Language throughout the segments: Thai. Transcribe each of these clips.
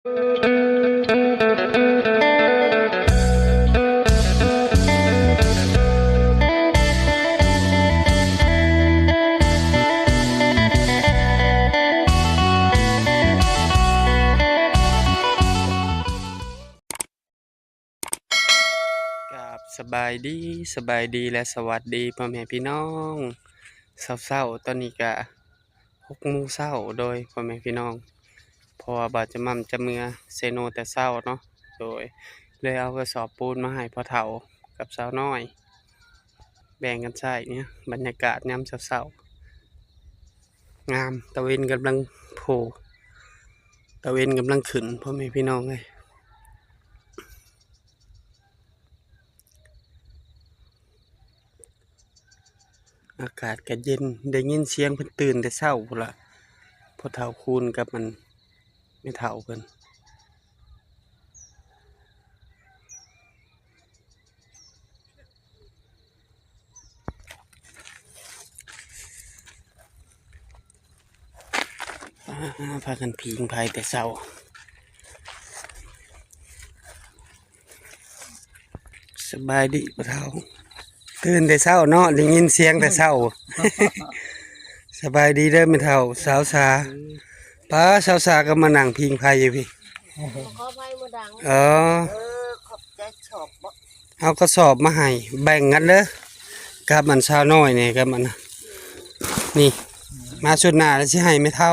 กับสบายดีและสวัสดีพ่อแม่พี่น้องเศร้าๆตอนนี้กะ6 โมงเช้าโดยพ่อแม่พี่น้องเพราะว่าบาดจะมั่มจะเมือเซโนแต่เช้าเนาะโดยเลยเอากระสอบปูนมาให้พ่อเฒ่ากับสาวน้อยแบ่งกันใช้เนี่ยบรรยากาศยามเช้าๆงามตะเวนกำลังโผล่ตะเวนกำลังขึ้นพ่อแม่พี่น้องเลยอากาศก็เย็นได้ยินเสียงเพิ่นตื่นแต่เช้าพุ่นล่ะพ่อเฒ่าคูณกับมันไม่เฒ่าเพิ่นพากันพิงภัยแต่เช้าสบายดีพ่อเฒ่าตื่นแต่เช้าเนาะได้ยินเสียงแต่เช้า สบายดีเด้อไม่เฒ่าสาวสาป้าสาวสาก็มานั่งพิงภัยอยู่พี่ขอไฟมาดังขอบใจชอบบ่เอากระสอบมาให้แบ่งกันเด้อกับมันสาวน้อยนี่กับมันนี่มาชุดหน้าแล้วสิให้ไม่เฒ่า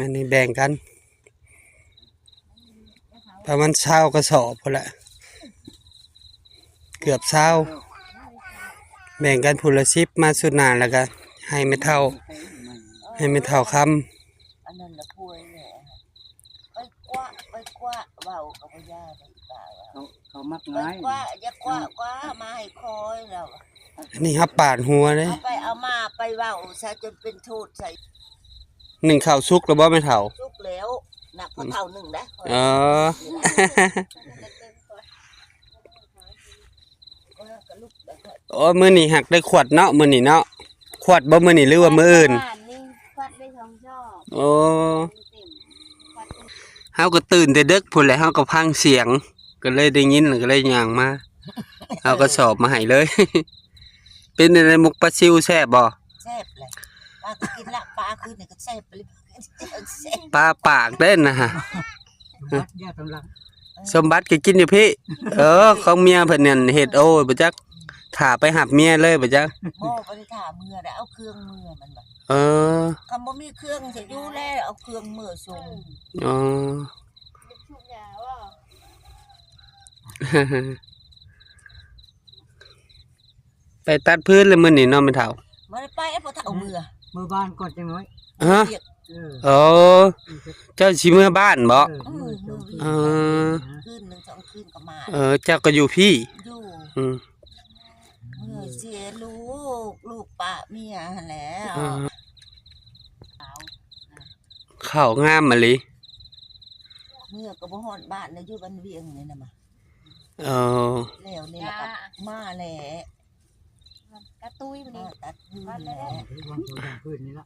อันนี้แบ่งกันประมาณ20 กระสอบพุ่นแหละเกือบ20แบ่งกันพุ่นละ10มาชุดหน้าแล้วก็ให้ไม่เฒ่าคำอันนั้นละป่วยแหละไปกว่าเว้ากับพ่อย่าได้ตาเขามักง่ายอย่ากว่ามาให้คอยแล้ว อันนี้ครับปาดหัวเลยเอาไปเอามาไปเว้าซะจนเป็นโทษใส่1ข้าวสุกแล้วบ่ไม่เฒ่าสุกแล้วหนักกว่าเท่านึงได้โอ้มื้อนี้หักได้ขวดเนาะมื้อนี้เนาะขวดบ่มื้อนี้หรือว่ามื้ออื่นโอ้เฮาก็ตื่นแต่ดึกพุ่นแหละเฮาก็ฟังเสียงก็เลยได้ยินก็เลยย่างมาเฮาก็สอบมาให้เลย เป็นในมุกปลาซิวแซ่บบ่แซ่บเลยปลาก็กินละปลาคืนนี่ก็แซ่บไปเลยปลาปากเด้นนะฮะยาตำลังสมบัติก็กินอยู่พี่ของเมียเพิ่นนั่นเฮ็ดโอ้บ่จักถ่าไปหับเมียเลยบ่จักบ่ได้ถ่ามือได้เอาเครื่องมือมันบ่คำบ่มีเครื่องสิอยู่แล้วเอาเครื่องมือส่งไปตัดพื้นเลยมื้อนี้เนาะแม่เฒ่าบ่ได้ไปบ่เฒ่ามือบ้านก่อนจังน้อยเจ้าสิเมื่อบ้านบ่คืนนึง2คืนก็มาเจ้าก็อยู่พี่อยู่เสียลูกป้าเมียหั่นแหละข้าวงามมะลิเมื่อก็บ่ฮอดบ้านนะอยู่บ้านเวียงนี่น่ะมาแล้วนี่ก็มาแหละกระตุ้ยมันนี่ตัดพื้นแหละพื้นนี่ละ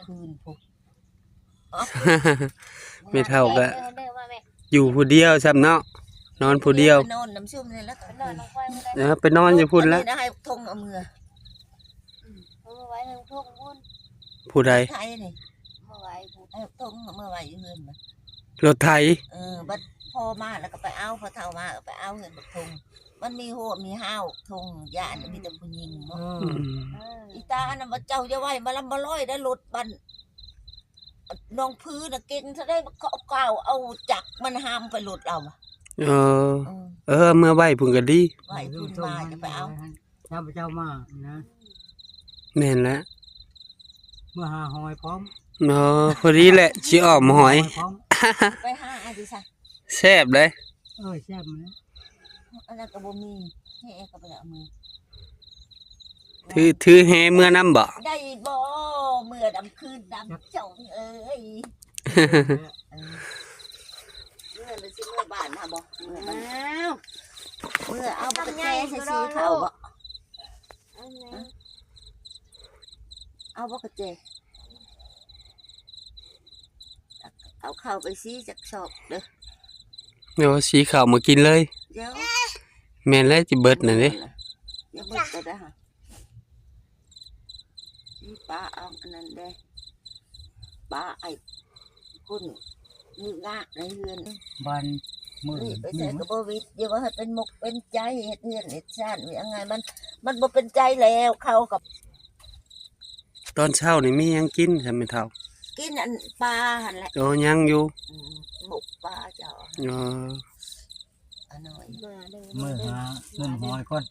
คืนพวกไม่เท่าก็อยู่ผู้เดียวซ้ำเนาะนอนผู้เดียวนอนน้ำชุ่มนี่แล้วไปนอนอยู่พุ่นแล้วให้ทงเอามือผู้ใดไทยนี่ให้ทงเอามือไว้อยู่เฮือนมันรถไถบัดพ่อมาแล้วก็ไปเอาพอเฒ่ามาก็ไปเอาเฮือนบักทงมันมีโหมีห้าวทงย่านมีแต่ผู้หญิงเนาะอีตาอันนั้นว่าเจ้าจะไว้มาลำบ่ร้อยได้รถบันน้องพื้นน่ะเก่งซะได้ก้าวเอาจักมันห้ามไปรถเราเมื่อไหวพุ่นก็ดีไหวพุ่นมาจะไปเอาเจ้ามานะแม่นแล้วเมื่อหาหอยพร้อมพอดีแหละสิออกหอยไปหาดิซะแซ่บเลยแซ่บมั้ยอันนั้นก็บ่มีแห่ก็ไปเอามือถือแห่เมื่อน้ำบ่ได้บ่เมื่อดำคืนดำเจ้าเอ้ยเมื่อเลยสิเมื่อบ้านนะบ่เมื่อเอาไปแช่ใส่ซีเขาบ่เอาบ่กระเจ เอาข้าวไปซีจากสอบเด้อ เดี๋ยวสีขาวมากินเลย เดี๋ยว แม่นแล้วจิเบิดน่ะเด้ เดี๋ยวเบิดก็ได้ฮะนี่ป้าเอาอันนั้นได้ป้าไอ้คนมืองะในเฮือน บ้านมือ นี่ไป มี ใส่ มั้ กระบอกวิทย์อย่าว่าให้เป็นหมกเป็นใจเฮ็ดเฮือนเฮ็ดชาติยังไงมันบ่เป็นใจแล้วเข้ากับ ตอนเช้านี่มีหยังกินใช่ไหมเท่า กินอันปลาหั่นแหละ โอ้ยังอยู่ หมกปลาเจ้า เออ อันน้อย มาเด้อ มือหาเงินหอยก่อน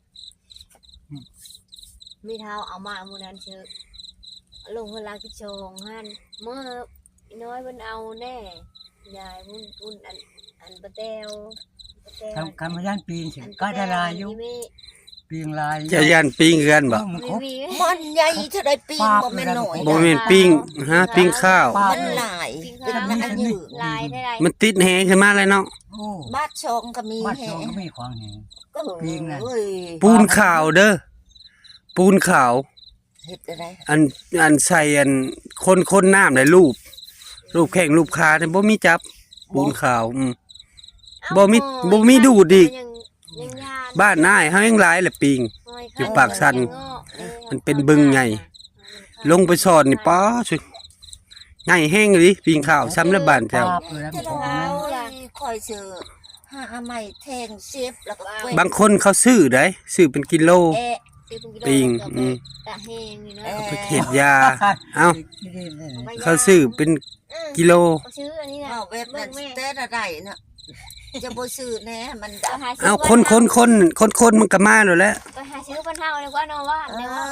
มีเท้าเอามามื้อนั้นเชื่อลงเวลากิโชงหันเมื่อน้อยมันเอาแน่ยายพุ่นอันปะแตว ทำการพยานปีนสิก็ได้ลายอยู่ปีงลาย เจะย่านปิ้งกันบ่ มันครบ มันใหญ่เท่าใดปีนบ่แม่นน้อย บ่แม่นปิ้งฮะปิ้งข้าว มันหลายเป็นอันยืด ลายได้ไร มันติดแหขึ้นมาเลยเนาะ โอ้ บาดชองก็มี บ้าน แฮ ชองก็มีของแหง ก็ ปีนน่ะ เอ้ย ปูนขาวเด้อปูนขาว เฮ็ดอะไร อันใส่อันคนน้ำในรูปแข้งรูปขาเนี่ยบ่มีจับปูนขาวบ่มีดูดอีกบ้านนายเฮายังหลายแหละปิง อยู่ปากสัน มันเป็นบึงใหญ่ ลงไปสอนนี่ป้าสุดใหญ่แห้งเลยปิงขาวซ้ำแล้วบ้านเจ้า ปบเลยนะ จะ ของ เอา นั้น คอยซื้อหาไม้แทงเสียบแล้วก็เว้ย บางคนเขาซื้อได้ซื้อเป็นกิโล แอะ ปิง ตาแห้งนี่เนาะ เอาไปเฮ็ดยา เอ้า ที่ได้เลย เขาซื้อเป็นกิโล ชื่ออันนี้นะ เอาเว็บนั้นแต่อะไรน่ะจะบ่ซื้อแน่มันด เอาคนมันก็มาแล้วแหละ ไปหาชื่อปันเท่าเลยว่าน้องว่าเดี๋ยวว่า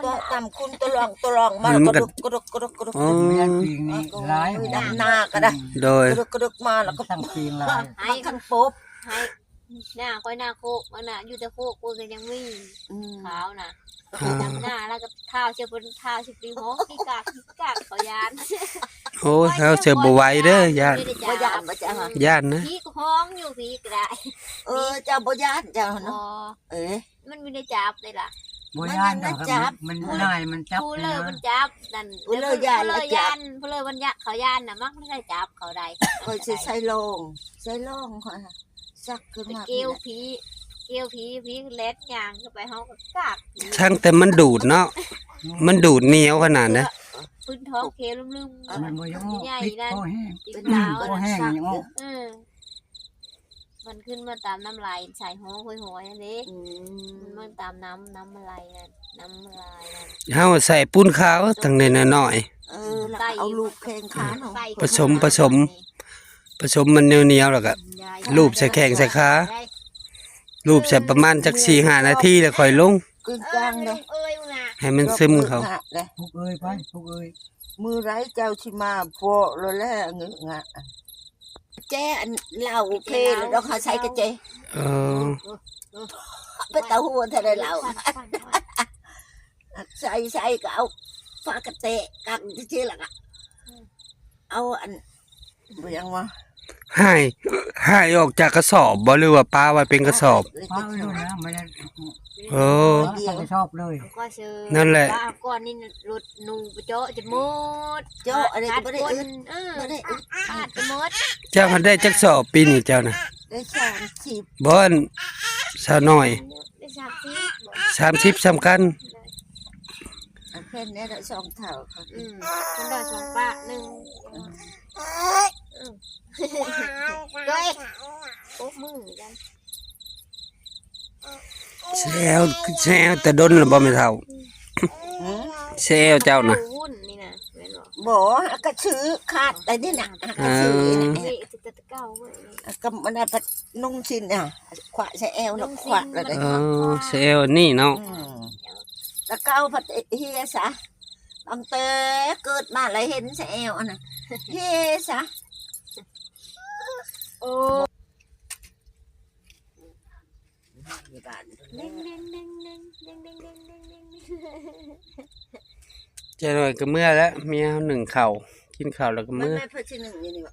ก็ตำคุณตัวรองมาแล้วก็ดุก อ๋อ พยานปีงนี่ลาย ดำหน้าก็ได้ โดย กระดุกมาแล้วก็ ตั้งปีงลาย ให้ขันปุ๊บ ให้หน้าก้อยหน้าโคกมันน่ะอยู่แต่โคกกูก็ยังวิ่งขาวน่ะดำหน้าแล้วก็เท้าเชื่อเป็นเท้าชิปีหัวขี้กากขอยาน โอ้เฮาเสิร์ฟบ่ไหวเด้อย่าน บ่ยานบ่จ้า ย่านนะ พี่ก็ห้องอยู่พี่ก็ได้ เจ้าบ่ยานเจ้า อ๋อ เนาะเอ๊ะ มันไม่ได้จับเลยล่ะ บ่ยานดอกครับมันนายมันจับ ผู้ เล เลย ย มัน นะ จับนั่นผู้เลยยันมันยะเขายันน่ะมักไม่ได้จับเขาได้ คอยสิใส่ลงค่ะซักขึ้น ไป มา เกี่ยวผีเล็ดยางเข้าไปห้องก็กาก ช่างแต่มันดูดเนาะมันดูดเหนียวขนาดนะ พื้นท้องเคลืม มันบ่ยอมปิดคอแห้ง เป็นหนาว คอแห้งอย่างงี้ มันขึ้นมาตามน้ำลายใส่ห้องหอยอันนี้มันตามน้ำลายนั่นน้ำลายนั่น เฮาใส่ปูนขาวตั้งในน้อย แล้วเอาลูกแข้งขาเนาะ ผสมมันเหนียวๆแล้วก็ รูปใส่แข้งใส่ขา รูปใส่ประมาณจัก 4-5 นาทีแล้วค่อยลง กึ่งกลางเลย เอ้ยมึงอ่ะ ให้มันซึมเขา ทุกเอ้ยไปทุกเอ้ย มือไรเจ้าชิมาโปะแล้วแหละเงือกแจ้อันเหล้าเพลแล้วเขาใช้กระเจ เออ ไปเต้าหัวเท่าไรเหล้าใส่ก็เอาฟากระเตะกันที่ละก็เอาอันเบียงวะ ให้ออกจากกระสอบบ่หรือว่าปลาไว้เป็นกระสอบ ป้าไม่รู้นะไม่ได้ เออ ตั้งชอบเลย ก็เชื่อ นั่นแหละ ก่อนนี่รถนูไปเจาะจะหมด เจ้าอะไรก็ไม่ได้อึด ไม่ได้ขาดจะหมด เจ้าหันได้จักสอบปีนี้เจ้าน่ะ ได้30 บ่อันสาวน้อย ได้30 30สำคัญ อันเพิ่นเนี่ยสองเท่าค่ะ คนได้สองปะหนึ่งก็เอ๊ะโอ้มือกัน แซวแต่ดนแล้วบ่แม่นเฒ่าแซวเจ้าน่ะ วุ่นนี่นะเว้นหรอ บ่ก็ซื้อขาดแต่นี่น่ะก็ซื้อ เฮ้ยจะเก้าเว้ย ก็มันน่ะนุ่งสินอ่ะขวาใส่แอวแล้วขวาแล้วได้ เออแซวนี่เนาะ แล้วก้าวผัดเฮียซะตั้งแต่เกิดมาเลยเห็นใส่แอวอันน่ะเฮียซะ โอ้ เด้ง เจ้าหน่อยก็เมื่อแล้วเมียหนึ่งเข่าวกินข้าวแล้วก็ มัน เมื่อ ไม่เพื่อที่หนึ่งนี่วะ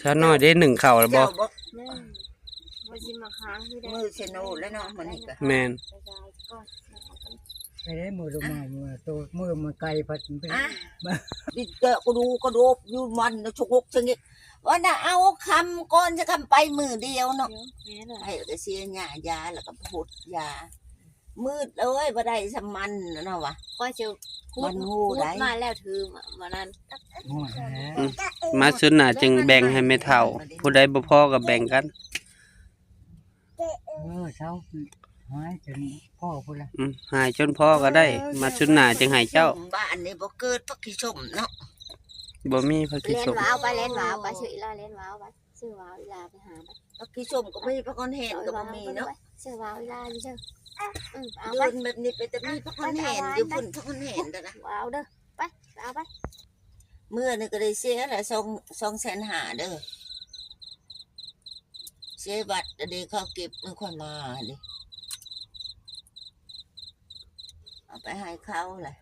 สาวน้อยได้หนึ่งเข่าวแล้วบ่ เจ้าบอก มาชิมมาค้างที่ได้ มือเชโนแล้วเนาะมันนี่ก็ แม่น ไปได้มือลงมาตัวมือมันไกลพัดไป อ่ะดิเจอก็ดูอยู่มันชกชะงี้ว่าน่ะเอาคำก่อนจะคำไปมือเดียวเนาะ แม่น่ะ ให้ก็เสียหญ้ายาแล้วก็พูดยามืดเอ้ยบ่ได้สมันเนาะวะ ก็จะพู มั ด นงูได้ มาแล้วถือมานั้น หัวแห มาสุดหน้าจึงแบ่งให้แม่เฒ่า ผู้ใดบ่พอก็แบ่งกัน เช้าหายจนพ่อพุ่นละ หายจนพอก็ได้ มาสุดหน้าจึงให้เจ้า บ้านนี่บ่เกิดพักขี้ชมเนาะ บ่มีพระคิด เล่น สม ว้าวไปเล่นว้าวไปชื่ออีลาเล่นว้าวไปชื่อว้าวอีลาไปหาไป พักขี้ชมก็ไม่พักคนเห็นก็บ่มีเนาะ ชื่อว้าวอีลาอยู่ชื่อเอา ยื ไป นแบบนี้ไปแต่มีพักคนเห็นอยู่พุ่นพักคนเห็นแต่นะ ว้าวเด้อไปเอาไป เมื่อนี่ก็ได้เสียละ2,500,000เด้อเสียบัตรเดี๋ยวเขาเก็บมือคนมาดิเอาไปให้เขาแหละ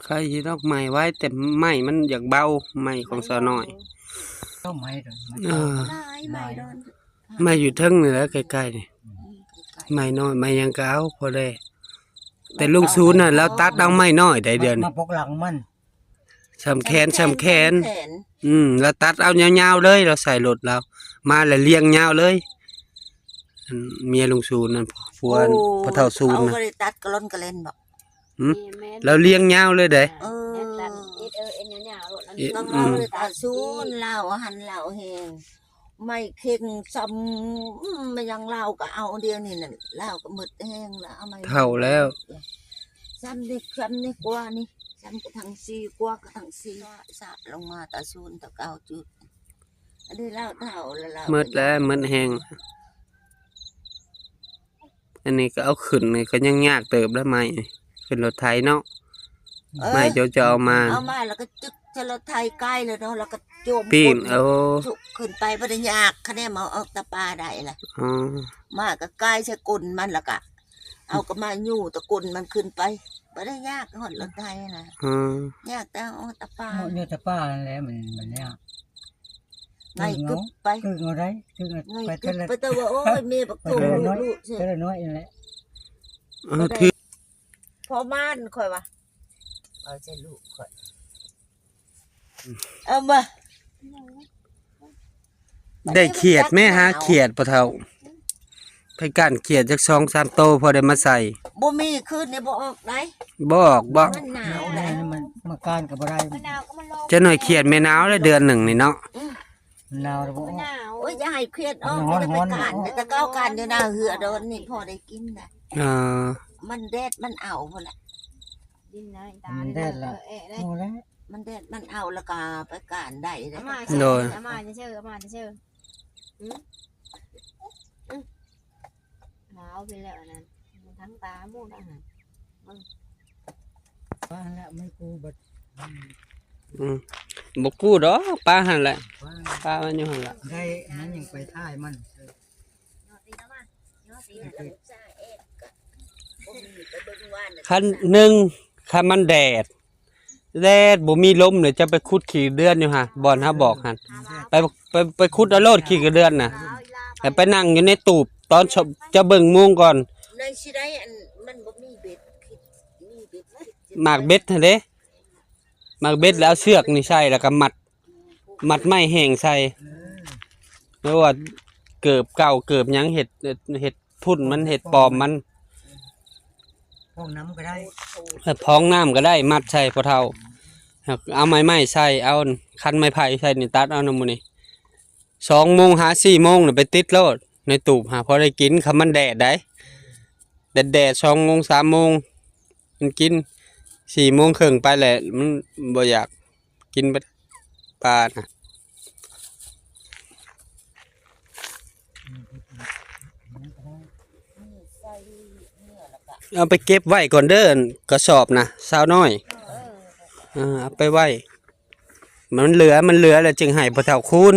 ใครสิดอกไม้ไว้แต่ไม้มันอยากเบาไม้ของสาวน้อย ต้องไม้เลย เออ ได้ไม่โดน ไม้อยู่เทิงนี่แหละใกล้ๆนี่ไม้น้อยไม้ยังก็เอาพอได้แต่ลุงซูนน่ะแล้วตัดเอาไม้น้อยได้เดือน มาปกหลังมัน สำแขนแล้วตัดเอายาวๆเลยเราใส่รถเรามาแล้วเลี้ยงยาวเลยเมียลุงซูนนั่นผัวพ่อเฒ่าซูน เขา น่ะ ก็ได้ตัดกระล่นกระเล่นบอก แล้วเลี้ยงยาวเลยเด้ เออ เอ็นตันเอ็นยาวๆรถนั้น ต้องเอาเลยตัดซูนเหล่าหันเหล่าเฮงไม่เข่งซ้ำไม่ยังเหล่าก็เอาเดียวนี่น่ะเหล่าก็หมดแห้งแล้วเอาไม่ เฒ่าแล้ว ซ้ำนี่กว่านี่ซ้ำก็ทั้งสี่กว่าก็ทั้งสี่สะลงมาตาซูนตะเก้าจุดอันนี้เหล่าเฒ่าแล้วเหล่า หมดแล้วหมดแห้งอันนี้ก็เอาขึ้นนี่ก็ยังยากเติบแล้วไม้ขึ้นรถไถเนาะไม้จะเอามา เอามาแล้วก็จึกจะรถไทยใกล้เลยเนาะแล้วก็โจม ปีนเอา สุกขึ้นไปบ่ได้ยากคะแนนมาเอาตะปาได้ล่ะ อ๋อ มาก็ใกล้ใช้กุลมันแล้วก็เอาก็มายู่ตะกุลมันขึ้นไปบ่ได้ยากหอดรถไทยนะ อ๋อ ยากแต่เอาตะปา เนี่ยแต่ป้าแล้วมันเนี่ย ไงกึบไป คือเอาได้คือ ไง ไป กึ เท่า บ ไร ไปแต่ว่าโอ้ยมีบักตุ่มลูกๆสิ เท่าไรน้อยนั่นแหละ ถือ พอม่านค่อยว่าเอาใจลูกค่อยเอามา ได้เขียดแม่หาเขียดปะเฒ่าไปก้านเขียดจัก2-3โตพอได้มาใส่ บ่มีคืนนี่บ่ออกได้ บอกบ่ มันหนาว แล้ แล้ว มันมาการกับอะไร มะนาวก็มันลง จะหน่อยเขียดแม่หนาวแล้วเดือนหนึ่งนี่เนาะ หนาวแล้วบ่ มะนาว โอ้ยอย่าให้เครียดออกไม่ได้ไปการแต่ก็เอาการอยู่หน้าเหือโดนนี่พอได้กินได้ เออ มันแดดมันเอาพุ่นล่ะ ดินนะตา มันได้ละ เอ๊ะได้ โอ้แล้ว มันแดดมันเอาแล้วก็ไปการได้ อา แล้ว มา ก็ เชื่ออามาจะเชื่ออามาจะเชื่อหนาวไปแล้วนั่นทั้งตาหมดอาหาร ว่าแล้วไม่กูบัด บ่กู้ดอกปลาหั่นแหละปลามันอยู่หั่นล่ะ ได้นั้นยังไปท่ายมัน คันหนึ่งคันมันแดดบ่มีลมเลยจะไปขุดขี้เดือนอยู่หั่นบ่อนเฮาบอกหั่นไปขุดเอาโลดขี้กระเดือนน่ะแต่ไปนั่งอยู่ในตูบตอนจะเบิ่งมุงก่อน ในสิได้อันมันบ่มีเบ็ดคิดมีเบ็ดคิด หมากเบ็ดหั่นเด้หมากเบ็ดแล้วเอาเชือกนี่ใส่แล้วก็มัดไม้แห้งใส่แล้วว่าเกิบเก่าเกิบหยังเห็ดพุ่นมันเห็ดปลอมมัน ห้องน้ำก็ได้ พ้องน้ำก็ได้มัดใส่พอเท่าเอาไม้ใส่เอาคันไม้ไผ่ใส่นี่ตัดเอาน้ำมันนี่2 โมงหา4 โมงน่ะไปติดโลดในตูบหาพอได้กินคำมันแดดได้แดด2 โมง 3 โมงมันกิน4 โมงครึ่งไปแหละมันบ่อยากกินปลาน่ะเอาไปเก็บไว้ก่อนเด้อกระสอบนะสาวน้อยเอาไปไว้มันเหลือแล้วจึงให้พ่อเฒ่าคูณ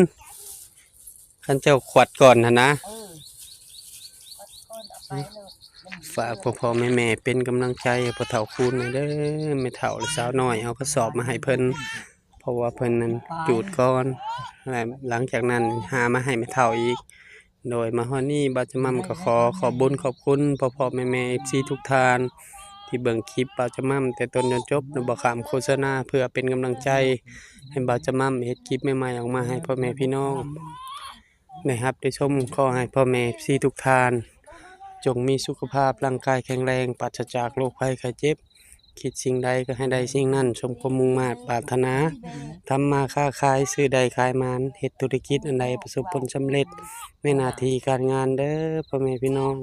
คันเจ้าขวัดก่อนนะฝากพ่อแม่เป็นกำลังใจให้พ่อเฒ่าคูณหน่อยเด้อแม่เฒ่าและสาวน้อยเอากระสอบมาให้เพิ่นเพราะว่าเพิ่นนั้นจูดก่อนแล้วหลังจากนั้นหามาให้แม่เฒ่าอีก โดยมาฮอดนี้บ่าวจะมั่มก็ขอบุญขอบคุณพ่อๆแม่ๆ FC ทุกท่านที่เบิ่งคลิปบ่าวจะมั่มแต่ต้นจนจบและบ่ข้ามโฆษณาเพื่อเป็นกำลังใจให้บ่าวจะมั่มเฮ็ดคลิปใหม่ๆออกมาให้พ่อแม่พี่น้องได้รับได้ชมขอให้พ่อแม่ FC ทุกท่านจงมีสุขภาพร่างกายแข็งแรงปราศจากโรคภัยไข้เจ็บคิดสิ่งใดก็ให้ได้สิ่งนั้นสมความมุ่งมา่ปรารถนาทำมาค้าขายซื้อใดขายมานเฮ็ดธุรกิจอันใดประสบผลสำเร็จในหน้าที่การงานเด้อพ่อแม่พี่น้อง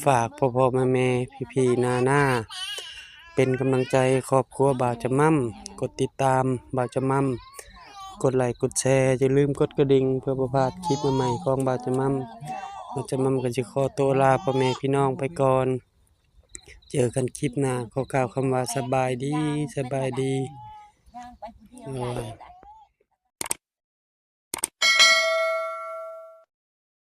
ฝากพ่อๆแม่ๆพี่ๆน้าๆเป็นกำลังใจครอบครัวบ่าวจะมั่มกดติดตามบ่าวจะมั่มกดไลค์กดแชร์อย่าลืมกดกระดิ่งเพื่อบ่พลาดคลิปใหม่ๆของบ่าวจะมั่มบ่าวจะมั่มก็สิขอตัวลาพ่อแม่พี่น้องไปก่อนเจอกันคลิปหน้าขอกล่าวคำว่าสบายดี ย่างไปผู้เดียวได้